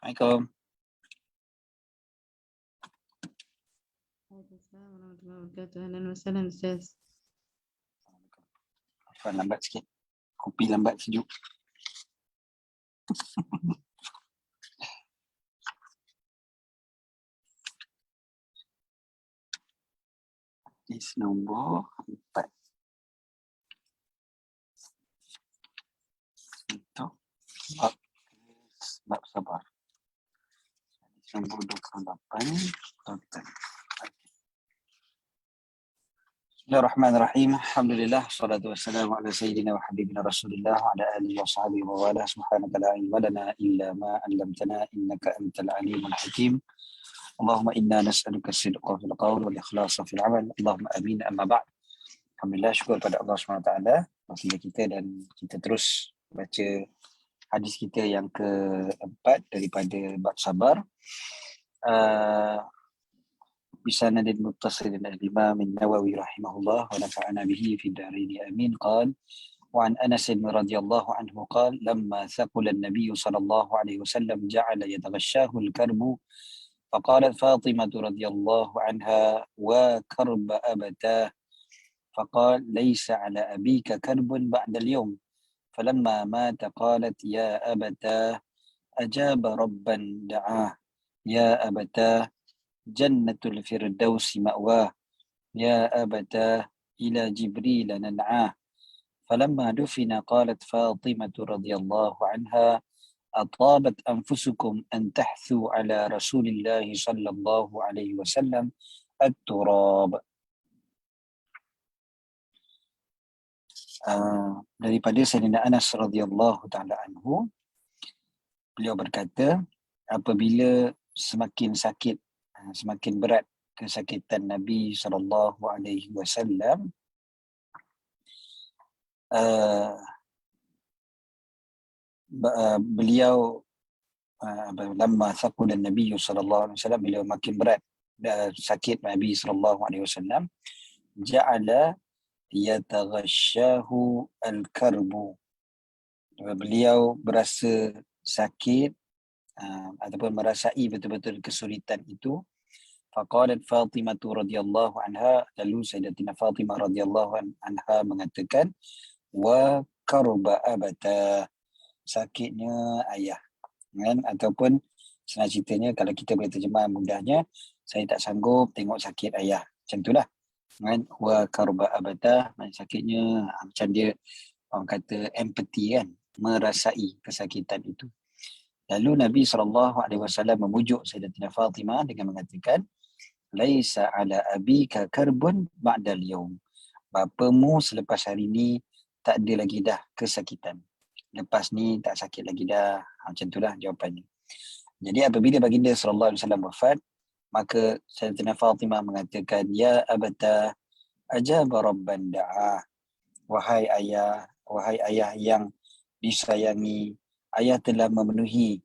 Assalamualaikum. Waalaikumsalam warahmatullahi wabarakatuh. Ahlan wa sahlan Ustaz. Afwan, lambat sikit. Kopi lambat sejuk. Hadis nombor 4. Untuk bab sabar. Hadis nombor 28. Total. Bismillahirrahmanirrahim. Alhamdulillah. Salatu wassalamu ala sayyidina wa habibina Rasulillah wa ala alihi wa sahbihi wa wala. Subhanaka la ilma lana illa ma 'allamtana innaka antal alimul hakim. Allahumma inna nas'aluka as-sidqa fil qawl wal ikhlasa fil 'amal. Allahumma amin, amma ba'd. Alhamdulillah, syukur pada Allah SWT wakil kita, dan kita terus baca hadis kita yang keempat daripada bab sabar. بسند متصل الإمام النووي رحمه الله ونفعنا به في الدارين آمين. قال: وعن أنس رضي الله عنه قال: لما ثقل النبي صلى الله عليه وسلم جعل يتغشاه الكرب فقالت فاطمة رضي الله عنها: وكرب أبتاه. فقال: ليس على أبيك كرب بعد اليوم. فلما مات قالت: يا أبتاه أجاب ربا دعاه. يا أبتاه جنة الفردوس مأواه. يا أبتاه إلى جبريل ننعاه. فلما دفن قالت فاطمة رضي الله عنها: أطابت أنفسكم أن تحثوا على رسول الله صلى الله عليه وسلم التراب. Daripada Sayyidina Anas radhiyallahu ta'ala anhu, beliau berkata, apabila semakin sakit, semakin berat kesakitan Nabi sallallahu alaihi wasallam, beliau lamma thaqula Nabi sallallahu alaihi wasallam, beliau makin berat sakit Nabi sallallahu alaihi wasallam, ja'ala yataghasyahu al-karbu, beliau berasa sakit ataupun merasai betul-betul kesulitan itu. Faqalat Fatimah radhiyallahu anha, lalu Sayyidatina Fatimah radhiyallahu anha mengatakan: wa karba abata, sakitnya ayah. Kan? Ataupun senang ceritanya, kalau kita boleh terjemah mudahnya, saya tak sanggup tengok sakit ayah. Macam itulah. Kan? Wa karba abata, sakitnya, macam dia orang kata empathy, kan, merasai kesakitan itu. Lalu Nabi SAW memujuk Sayyidatina Fatimah dengan mengatakan: laisa ala abika karbun ba'dal yaum, bapamu selepas hari ni tak ada lagi dah kesakitan, lepas ni tak sakit lagi dah. Macam itulah jawapannya. Jadi apabila baginda SAW wafat, maka Sayyidatina Fatimah mengatakan: ya abata ajaba rabban da'ah, wahai ayah yang disayangi, ayah telah memenuhi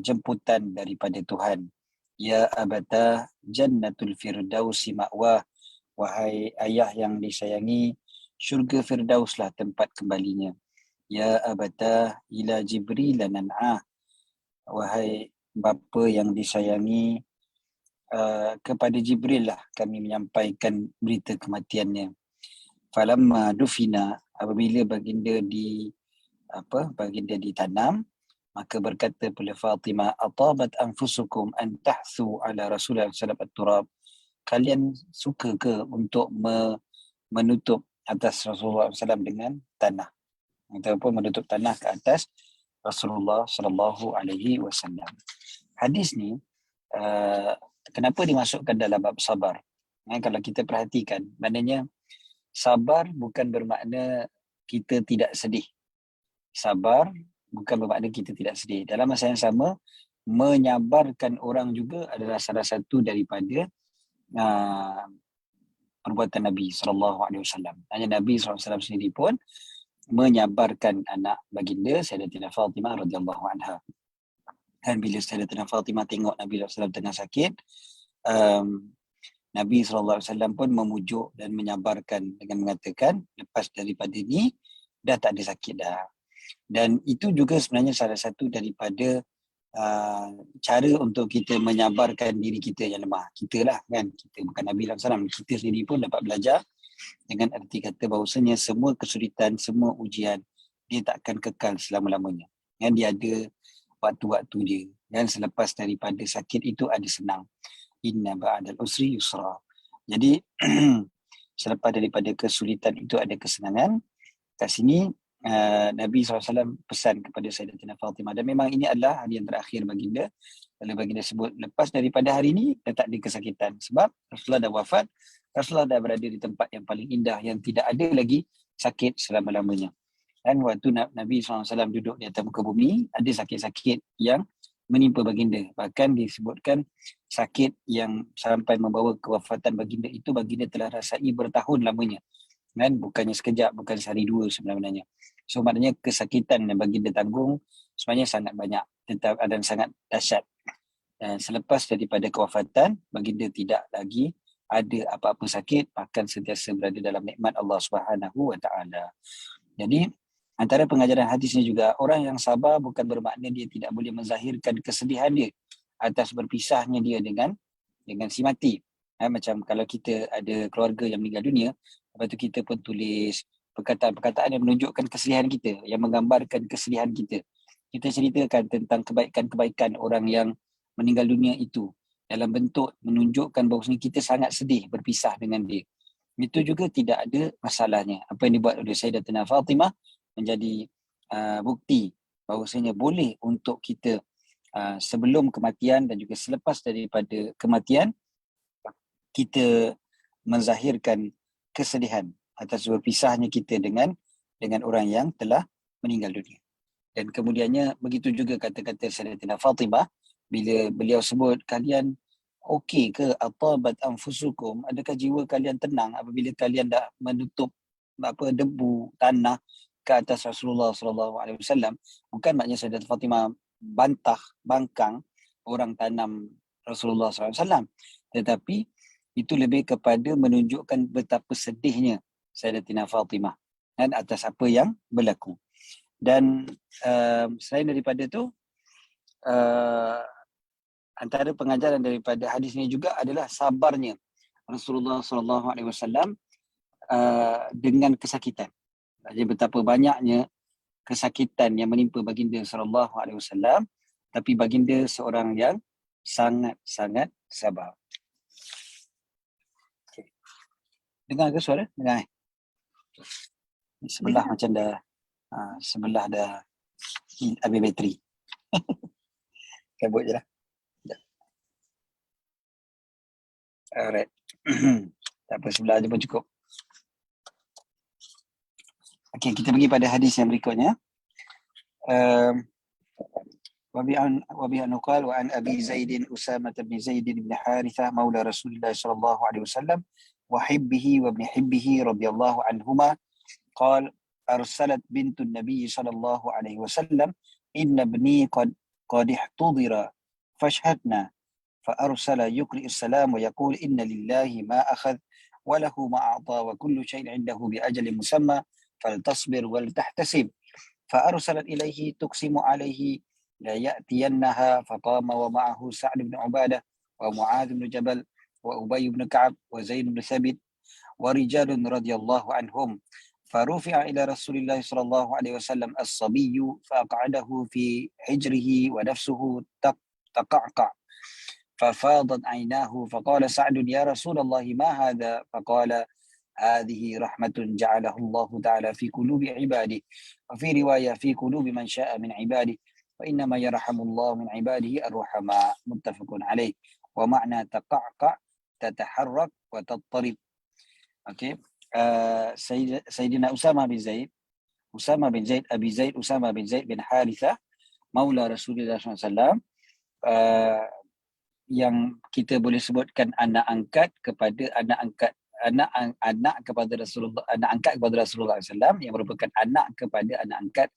jemputan daripada Tuhan. Ya abata jannatul firdausi ma'wah, wahai ayah yang disayangi, syurga firdauslah tempat kembalinya. Ya abata ila jibril nan'ah, wahai bapa yang disayangi, kepada Jibril lah kami menyampaikan berita kematiannya. Falamma dufina, apabila baginda ditanam, maka berkata pula Fatimah: atabat anfusukum an tahthu ala Rasulullah sallallahu alaihi wasallam, kalian suka ke untuk menutup atas Rasulullah SAW dengan tanah, ataupun menutup tanah ke atas Rasulullah sallallahu alaihi wasallam. Hadis ni kenapa dimasukkan dalam bab sabar? Kalau kita perhatikan, maknanya sabar bukan bermakna kita tidak sedih. Sabar bukan bermakna kita tidak sedih. Dalam masa yang sama, menyabarkan orang juga adalah salah satu daripada perbuatan Nabi SAW. Hanya Nabi SAW sendiri pun menyabarkan anak baginda Sayyidatina Fatimah radhiyallahu anha. Dan bila Sayyidatina Fatimah tengok Nabi SAW tengah sakit, Nabi SAW pun memujuk dan menyabarkan dengan mengatakan, lepas daripada ni dah tak ada sakit dah. Dan itu juga sebenarnya salah satu daripada cara untuk kita menyabarkan diri kita yang lemah. Kita lah kan, kita bukan Nabi SAW. Kita sendiri pun dapat belajar dengan arti kata bahawasanya semua kesulitan, semua ujian, dia takkan kekal selama-lamanya. Kan dia ada waktu-waktu dia. Dan selepas daripada sakit itu ada senang. Inna ba'dal usri yusra. Jadi selepas daripada kesulitan itu ada kesenangan. Kat sini Nabi SAW pesan kepada Sayyidatina Fatimah, dan memang ini adalah hari yang terakhir baginda. Kalau baginda sebut lepas daripada hari ini dah tak ada kesakitan, sebab Rasulullah dah wafat. Rasulullah dah berada di tempat yang paling indah, yang tidak ada lagi sakit selama-lamanya. Dan waktu Nabi SAW duduk di atas muka bumi, ada sakit-sakit yang menimpa baginda. Bahkan disebutkan sakit yang sampai membawa kewafatan baginda itu baginda telah rasai bertahun lamanya. Kan, bukannya sekejap, bukan sehari dua sebenarnya. So maknanya kesakitan yang baginda tanggung sebenarnya sangat banyak dan sangat dahsyat. Dan selepas daripada kewafatan, baginda tidak lagi ada apa-apa sakit, bahkan sentiasa berada dalam nikmat Allah Subhanahu Wa Taala. Jadi antara pengajaran hadis ini juga, orang yang sabar bukan bermakna dia tidak boleh menzahirkan kesedihan dia atas berpisahnya dia dengan si mati. Macam kalau kita ada keluarga yang meninggal dunia, lepas tu kita pun tulis perkataan-perkataan yang menunjukkan kesedihan kita, yang menggambarkan kesedihan kita. Kita ceritakan tentang kebaikan-kebaikan orang yang meninggal dunia itu dalam bentuk menunjukkan bahawa kita sangat sedih berpisah dengan dia. Itu juga tidak ada masalahnya. Apa yang dibuat oleh Sayyidatina Fatimah menjadi bukti bahawasanya boleh untuk kita sebelum kematian dan juga selepas daripada kematian kita menzahirkan kesedihan atas berpisahnya kita dengan orang yang telah meninggal dunia. Dan kemudiannya begitu juga kata-kata Sayyidatina Fatimah bila beliau sebut, kalian okey ke atabat anfusukum, adakah jiwa kalian tenang apabila kalian dah menutup debu tanah ke atas Rasulullah SAW. Bukan maknanya Sayyidatina Fatimah bangkang orang tanam Rasulullah SAW, tetapi itu lebih kepada menunjukkan betapa sedihnya Sayyidatina Fatimah dan atas apa yang berlaku. Dan selain daripada itu, antara pengajaran daripada hadis ini juga adalah sabarnya Rasulullah SAW dengan kesakitan. Jadi betapa banyaknya kesakitan yang menimpa baginda SAW, tapi baginda seorang yang sangat-sangat sabar. Dengar ke suara? Dengar. Sebelah macam dah sebelah dah habis bateri. Kabut je lah. Alright. Tak apa, sebelah je pun cukup. Okey, kita pergi pada hadis yang berikutnya. Wabi anqal wa an Abi Zaid Usamah bin Zaid bin Harithah maula Rasulullah sallallahu alaihi wasallam wa hibbihi wa ibn hibbihi radhiyallahu anhuma qala arsalat bintu Nabi sallallahu alaihi wasallam inna ibni qad ihtudira fashhadna fa arsala yuqri as-salam wa yaqul inna lillahi ma akhadh wa lahu ma a'ta wa kullu shay'in 'indahu bi ajalin musamma faltasbir wal tahtasib fa arsalat ilayhi tuqsimu alayhi لا يأتينها فقام ومعه سعد بن عبادة ومعاذ بن جبل وأبي بن كعب وزيد بن ثابت ورجال رضي الله عنهم فرفع إلى رسول الله صلى الله عليه وسلم الصبي فأقعده في حجره ونفسه تقعقع ففاضت عيناه فقال سعد يا رسول الله ما هذا فقال هذه رحمة جعلها الله تعالى في قلوب عباده وفي رواية في قلوب من شاء من عباده وإنما يرحم الله من عباده الرحماء متفق عليه ومعنى تقعقع تتحرك وتضطرب. Okey, Sayyidina Usamah bin Zaid Abi Zaid Usamah bin Zaid bin Harithah maula Rasulullah SAW, yang kita boleh sebutkan anak angkat kepada anak kepada Rasulullah, anak angkat kepada Rasulullah SAW, yang merupakan anak kepada anak angkat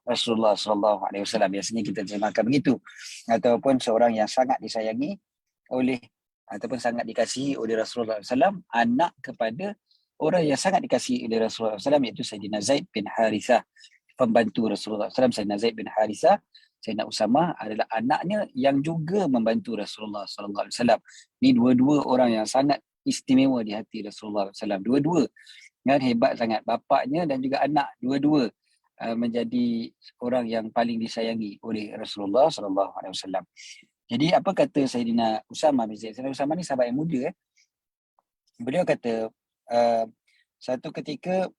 Rasulullah SAW. Biasanya kita terjemahkan begitu, ataupun seorang yang sangat disayangi oleh ataupun sangat dikasihi oleh Rasulullah SAW, anak kepada orang yang sangat dikasihi oleh Rasulullah SAW, iaitu Sayyidina Zaid bin Harithah. pembantu Rasulullah SAW, Sayyidina Zaid bin Harithah. Sayyidina Usamah adalah anaknya yang juga membantu Rasulullah SAW. Ni dua-dua orang yang sangat istimewa di hati Rasulullah SAW. Dua-dua kan hebat sangat, bapaknya dan juga anak, dua-dua menjadi orang yang paling disayangi oleh Rasulullah SAW. Jadi apa kata Sayyidina Usamah bin Zaid? Sayyidina Usamah ni sahabat yang muda. Beliau kata satu ketika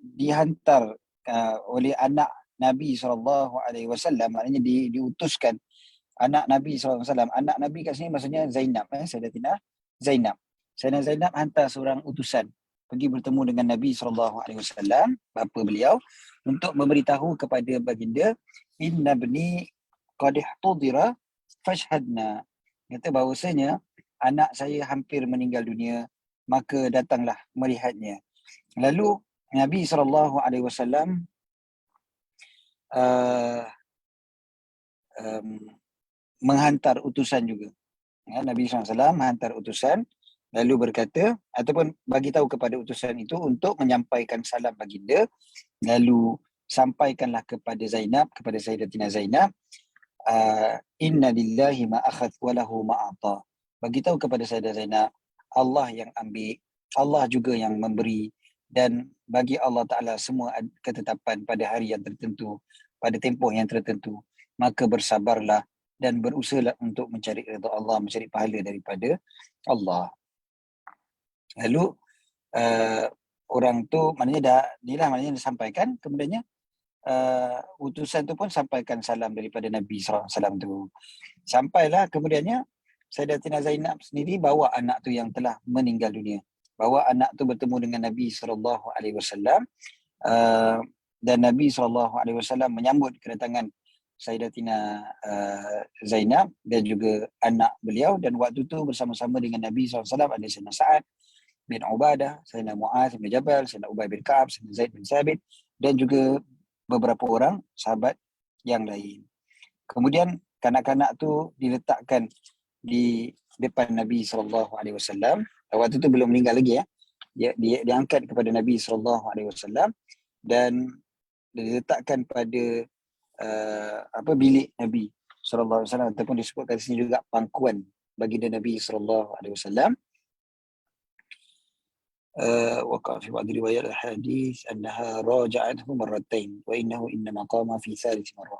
dihantar oleh anak Nabi SAW, maknanya diutuskan anak Nabi SAW. Anak Nabi kat sini maksudnya Zainab, Sayyidatina Zainab. Sayyidatina Zainab hantar seorang utusan pergi bertemu dengan Nabi SAW, bapa beliau, untuk memberitahu kepada baginda, inna bni qad ihtudira fashhadna. Kata bahawasanya anak saya hampir meninggal dunia, maka datanglah melihatnya. Lalu Nabi SAW menghantar utusan juga. Nabi SAW menghantar utusan, lalu berkata ataupun bagi tahu kepada utusan itu untuk menyampaikan salam baginda, lalu sampaikanlah kepada Zainab, kepada Sayyidatina Zainab, inna lillahi ma akhadh wa lahu ma ata. Bagi tahu kepada Sayyidatina Zainab, Allah yang ambil, Allah juga yang memberi, dan bagi Allah Ta'ala semua ketetapan pada hari yang tertentu, pada tempoh yang tertentu. Maka bersabarlah dan berusahalah untuk mencari redha Allah, mencari pahala daripada Allah. Lalu orang tu maknanya maknanya disampaikan, kemudiannya utusan tu pun sampaikan salam daripada Nabi SAW tu. Sampailah kemudiannya Sayyidatina Zainab sendiri bawa anak tu yang telah meninggal dunia. Bawa anak tu bertemu dengan Nabi SAW, dan Nabi SAW menyambut kedatangan Sayyidatina Zainab dan juga anak beliau, dan waktu tu bersama-sama dengan Nabi SAW ada Sayyidina Sa'ad bin Ubadah, Sayyidina Mu'az bin Jabal, Sayyidina Ubay bin Ka'ab, Sayyidina Zaid bin Sabit, dan juga beberapa orang sahabat yang lain. Kemudian kanak-kanak tu diletakkan di depan Nabi SAW. Waktu tu belum meninggal lagi dia diangkat kepada Nabi SAW dan diletakkan pada bilik Nabi SAW, ataupun disebutkan di sini juga pangkuan baginda Nabi SAW. وقع في بعض روايات الحديث أنها راجعته مرتين وإنه إنما قام في ثالث مرة.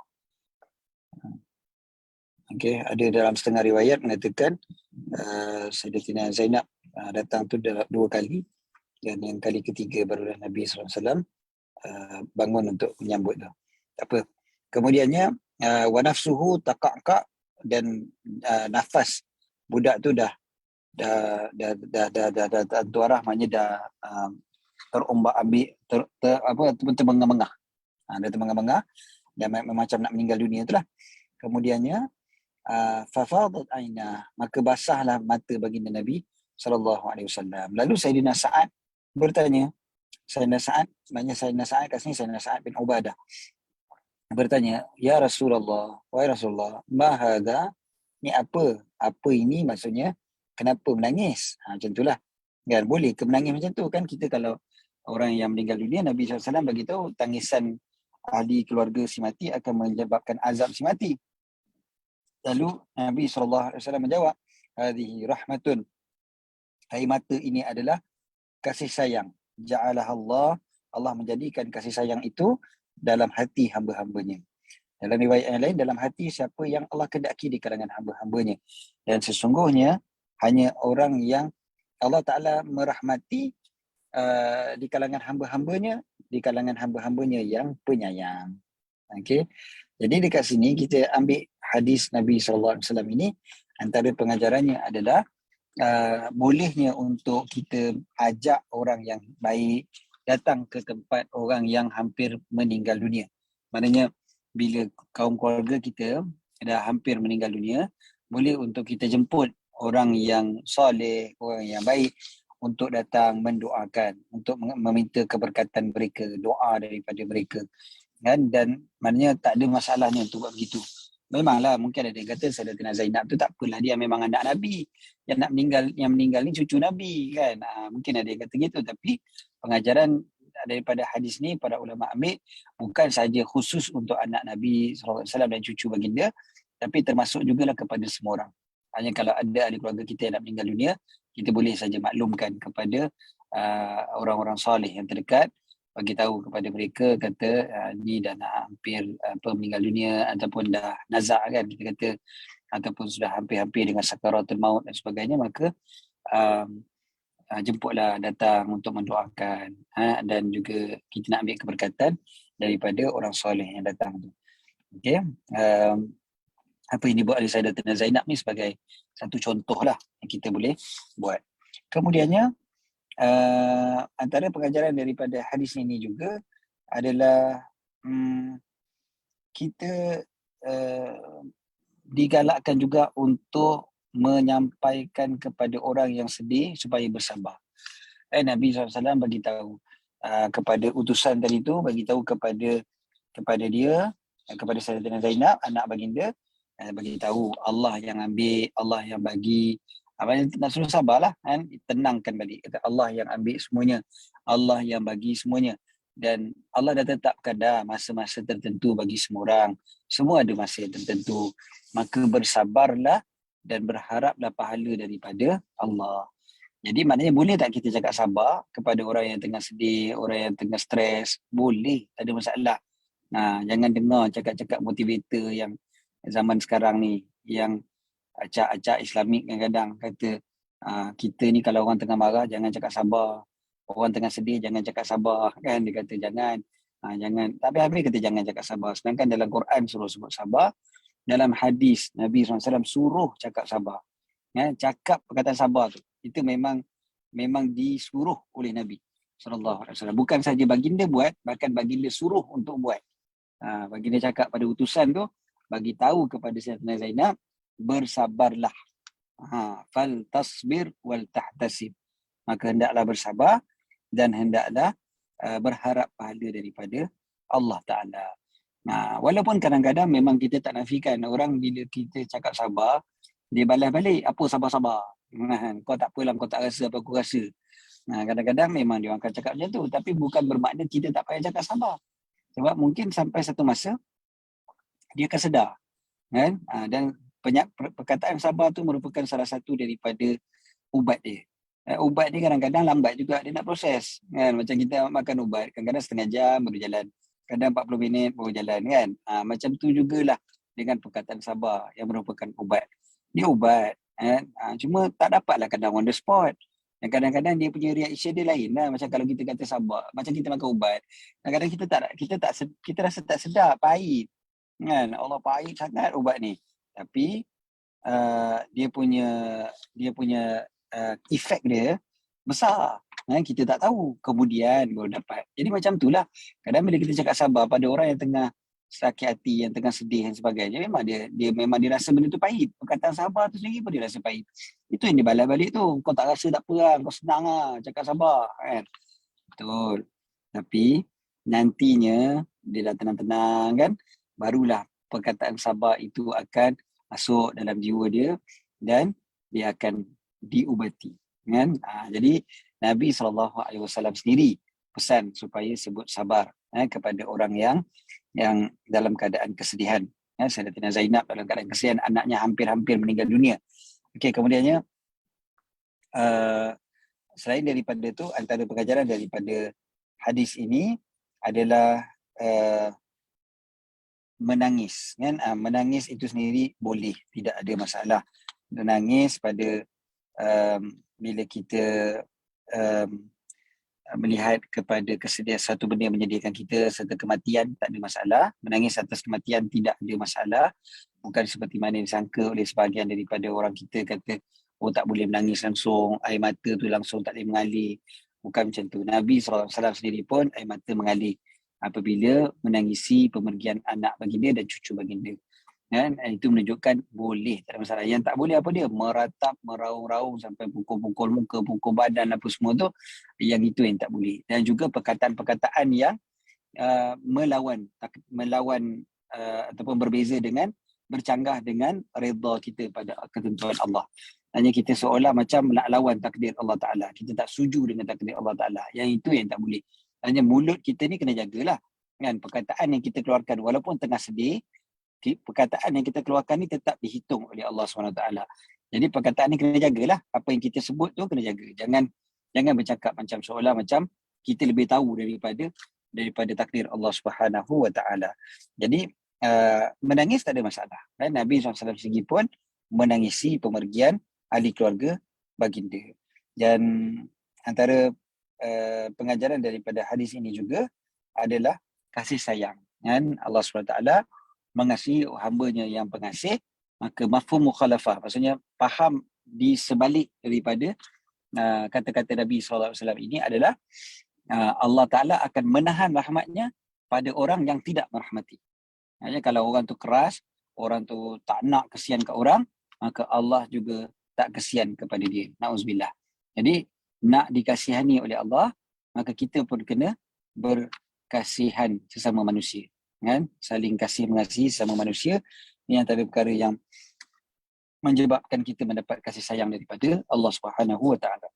Okay, ada dalam setengah riwayat mengatakan Sayyidatina Zainab datang tu dua kali, dan yang kali ketiga barulah Nabi SAW bangun untuk menyambut tu. Tak apa. Kemudiannya wa nafsuhu taqaqa, dan nafas budak tu dah tuarah, maknanya dah terombak-ambik, terbengah-bengah. Dah terbengah-bengah dan macam nak meninggal dunia itulah. Kemudiannya fafadat aina, maka basahlah mata baginda Nabi SAW. Lalu Sayyidina Sa'ad bertanya, Sayyidina Sa'ad, maknanya Sayyidina Sa'ad kat sini Sayyidina Sa'ad bin Ubadah bertanya, ya Rasulullah, wahai Rasulullah, ma hadha, ni apa ini, maksudnya kenapa menangis? Macam itulah kan, boleh ke menangis macam tu kan? Kita kalau orang yang meninggal dunia, Nabi SAW bagi tahu tangisan ahli keluarga si mati akan menyebabkan azab si mati. Lalu Nabi SAW menjawab, hadhihi rahmatun, air mata ini adalah kasih sayang. Ja'alah Allah menjadikan kasih sayang itu dalam hati hamba-hambanya. Dalam riwayat yang lain, dalam hati siapa yang Allah kendaki di kalangan hamba-hambanya. Dan sesungguhnya hanya orang yang Allah Ta'ala merahmati di kalangan hamba-hambanya yang penyayang. Okay. Jadi dekat sini kita ambil hadis Nabi SAW ini, antara pengajarannya adalah bolehnya untuk kita ajak orang yang baik datang ke tempat orang yang hampir meninggal dunia. Maknanya bila kaum keluarga kita dah hampir meninggal dunia, boleh untuk kita jemput orang yang soleh, orang yang baik untuk datang mendoakan, untuk meminta keberkatan mereka, doa daripada mereka. Kan? Dan maknanya tak ada masalahnya untuk buat begitu. Memanglah mungkin ada yang kata Sayyidatina Zainab tu tak apalah, dia memang anak Nabi, yang meninggal ni cucu Nabi kan. Mungkin ada yang kata gitu, tapi pengajaran daripada hadis ni para ulama ambil bukan saja khusus untuk anak Nabi SAW dan cucu baginda, tapi termasuk jugalah kepada semua orang. Hanya kalau ada ahli keluarga kita yang nak meninggal dunia, kita boleh saja maklumkan kepada orang-orang soleh yang terdekat, bagi tahu kepada mereka, kata ni dah nak hampir meninggal dunia, ataupun dah nazak kan kita kata, ataupun sudah hampir-hampir dengan sakaratul maut dan sebagainya, maka jemputlah datang untuk mendoakan, dan juga kita nak ambil keberkatan daripada orang soleh yang datang tu. Okey, apa yang dibuat oleh Sayyidatina Zainab ni sebagai satu contoh lah yang kita boleh buat. Kemudiannya antara pengajaran daripada hadis ini juga adalah kita digalakkan juga untuk menyampaikan kepada orang yang sedih supaya bersabar. Nabi SAW bagi tahu kepada utusan tadi tu, bagi tahu kepada dia, kepada Sayyidatina Zainab, anak baginda, bagi tahu Allah yang ambil, Allah yang bagi. Nak suruh sabarlah kan, tenangkan balik, kata Allah yang ambil semuanya, Allah yang bagi semuanya, dan Allah dah tetapkan dah masa-masa tertentu bagi semua orang, semua ada masa yang tertentu, maka bersabarlah dan berharaplah pahala daripada Allah. Jadi maknanya boleh tak kita cakap sabar kepada orang yang tengah sedih, orang yang tengah stres? Boleh, tak ada masalah. Jangan dengar cakap-cakap motivator yang zaman sekarang ni, yang acak-acak Islamik kadang-kadang kata kita ni kalau orang tengah marah jangan cakap sabar, orang tengah sedih jangan cakap sabar kan, dia kata jangan, tapi habis kata jangan cakap sabar, sedangkan dalam Quran suruh sebut sabar, dalam hadis Nabi SAW suruh cakap sabar. Cakap perkataan sabar tu, itu memang disuruh oleh Nabi SAW. Bukan saja baginda buat, bahkan baginda suruh untuk buat. Baginda cakap pada utusan tu, bagi tahu kepada Sayyidatina Zainab, bersabarlah. Fal tasbir wal tahtasib. Maka hendaklah bersabar dan hendaklah berharap pahala daripada Allah Ta'ala. Walaupun kadang-kadang memang kita tak nafikan orang bila kita cakap sabar, dia balas balik, apa sabar-sabar? Kau tak apalah, kau tak rasa apa aku rasa. Kadang-kadang memang dia akan cakap macam tu, tapi bukan bermakna kita tak payah cakap sabar. Sebab mungkin sampai satu masa dia akan sedar, kan? Dan perkataan sabar tu merupakan salah satu daripada ubat dia. Ubat ni kadang-kadang lambat juga dia nak proses, kan? Macam kita makan ubat, kadang-kadang setengah jam baru jalan, kadang 40 minit baru jalan, kan? Macam tu jugalah dengan perkataan sabar yang merupakan ubat. Dia ubat, kan? Cuma tak dapatlah kadang on the spot. Dan kadang-kadang dia punya reaction dia lain lah. Macam kalau kita kata sabar, macam kita makan ubat, kadang-kadang kita rasa tak sedap, pahit, kan? Allah, pahit sangat ubat ni. Tapi dia punya efek dia besar. Kita tak tahu, kemudian baru dapat. Jadi macam itulah. Kadang bila kita cakap sabar pada orang yang tengah sakit hati, yang tengah sedih dan sebagainya, memang dia rasa benda tu pahit. Perkataan sabar tu sendiri pun dia rasa pahit. Itu yang dia balas balik tu. Kau tak rasa tak apa lah, kau senang lah cakap sabar, kan? Betul. Tapi nantinya dia dah tenang-tenang, kan, barulah perkataan sabar itu akan masuk dalam jiwa dia dan dia akan diubati, kan? Jadi Nabi SAW sendiri pesan supaya sebut sabar kepada orang yang dalam keadaan kesedihan. Sayyidatina Zainab dalam keadaan kesedihan, anaknya hampir-hampir meninggal dunia. Okey, kemudiannya selain daripada itu, antara pengajaran daripada hadis ini adalah menangis, kan? Menangis itu sendiri boleh, tidak ada masalah. Menangis pada bila kita melihat kepada kesedihan satu benda yang menyedihkan kita serta kematian, tak ada masalah. Menangis atas kematian tidak ada masalah. Bukan seperti mana disangka oleh sebahagian daripada orang kita, kata tak boleh menangis langsung, air mata tu langsung tak boleh mengalir. Bukan macam tu. Nabi SAW sendiri pun air mata mengalir apabila menangisi pemergian anak baginda dan cucu baginda, kan? Itu menunjukkan boleh, tak ada masalah. Yang tak boleh apa dia? Meratap, meraung-raung sampai pukul-pukul muka, pukul badan apa semua tu, yang itu yang tak boleh. Dan juga perkataan-perkataan yang melawan ataupun berbeza dengan, bercanggah dengan redha kita pada ketentuan Allah. Hanya kita seolah macam nak lawan takdir Allah Ta'ala, kita tak setuju dengan takdir Allah Ta'ala, yang itu yang tak boleh. Hanya mulut kita ni kena jagalah. Kan, perkataan yang kita keluarkan walaupun tengah sedih, perkataan yang kita keluarkan ni tetap dihitung oleh Allah SWT. Jadi perkataan ni kena jagalah. Apa yang kita sebut tu kena jaga. Jangan bercakap macam seolah macam kita lebih tahu daripada takdir Allah SWT. Jadi menangis tak ada masalah. Dan Nabi SAW sendiri pun menangisi pemergian ahli keluarga baginda. Dan antara pengajaran daripada hadis ini juga adalah kasih sayang. Kan Allah SWT mengasihi hamba-Nya yang pengasih, maka mafhum mukhalafah, maksudnya faham di sebalik daripada kata-kata Nabi SAW ini adalah Allah Ta'ala akan menahan rahmatnya pada orang yang tidak merahmati. Maksudnya kalau orang tu keras, orang tu tak nak kesian ke orang, maka Allah juga tak kesian kepada dia. Na'udzubillah. Jadi nak dikasihani oleh Allah, maka kita pun kena berkasihan sesama manusia. Kan? Saling kasih mengasihi sesama manusia. Ini antara perkara yang menyebabkan kita mendapat kasih sayang daripada Allah Subhanahu Wa Taala.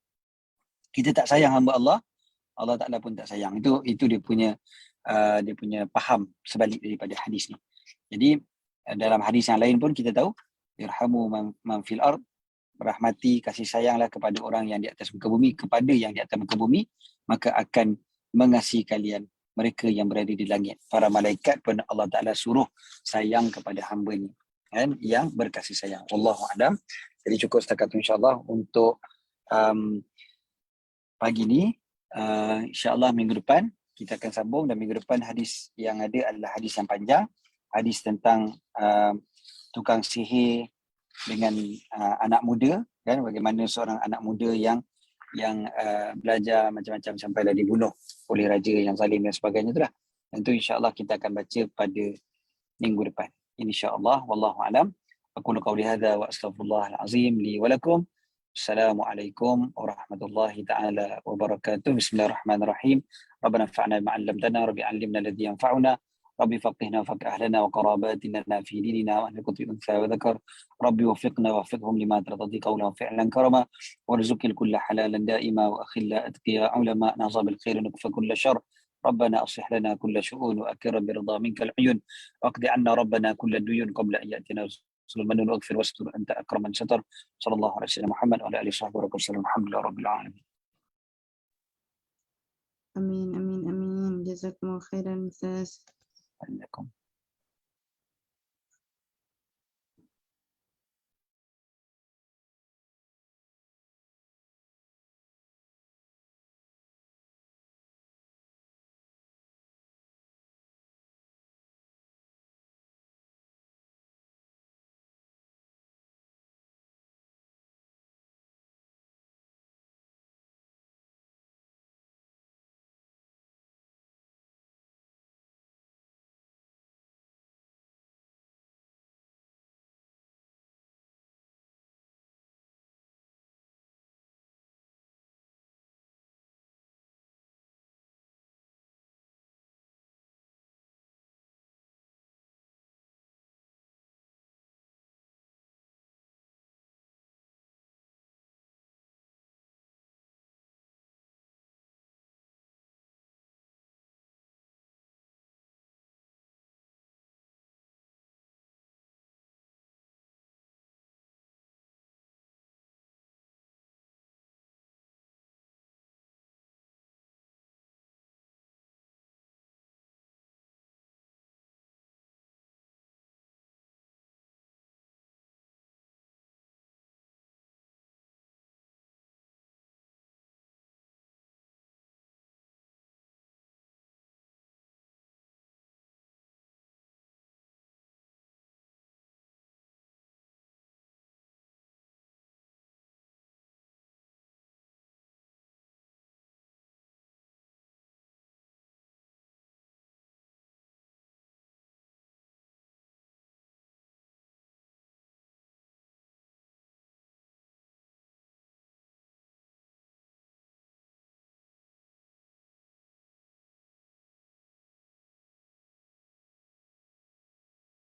Kita tak sayang hamba Allah, Allah Taala pun tak sayang. Itu dia punya faham sebalik daripada hadis ni. Jadi dalam hadis yang lain pun kita tahu, irhamu man fil ard, rahmati, kasih sayanglah kepada orang yang di atas muka bumi, kepada yang di atas muka bumi, maka akan mengasihi kalian mereka yang berada di langit. Para malaikat pun Allah Ta'ala suruh sayang kepada hamba-Nya, kan, yang berkasih sayang. Wallahu a'lam. Jadi cukup setakat itu insyaAllah untuk pagi ni. InsyaAllah minggu depan kita akan sambung, dan minggu depan hadis yang ada adalah hadis yang panjang, hadis tentang tukang sihir dengan anak muda, kan, bagaimana seorang anak muda yang belajar macam-macam sampailah dibunuh oleh raja yang zalim dan sebagainya itulah. Dan itu insya-Allah kita akan baca pada minggu depan insya-Allah. Wallahu a'lam. Aqulu qawli hadza wa astaghfirullahal azim li wa lakum. Assalamualaikum warahmatullahi taala wabarakatuh. Bismillahirrahmanirrahim. Rabbana fa'na bima 'allamtana, rabbi 'allimna alladhi yanfa'una, ربي فقهنا وفقه أهلنا وقراباتنا في ديننا وأهل كتب أنثى وذكر ربي وفقنا ووفقهم لما ترضي قولا فعلا كرما وارزق الكل حلالا دائما وأخلا أتقياء علماء ناصب الخير نكفى كل شر ربنا أصلح لنا كل شؤون وأكرم برضا منك العيون واقض عنا ربنا كل الديون قبل أن يأتينا رسول المن واغفر واستر أنت أكرم من ستر صلى الله عليه وسلم محمد وعلى آله وصحبه وسلم الحمد لله رب العالمين. Amin, amin, amin. Jazakumullah khairan, Ustaz. عليكم.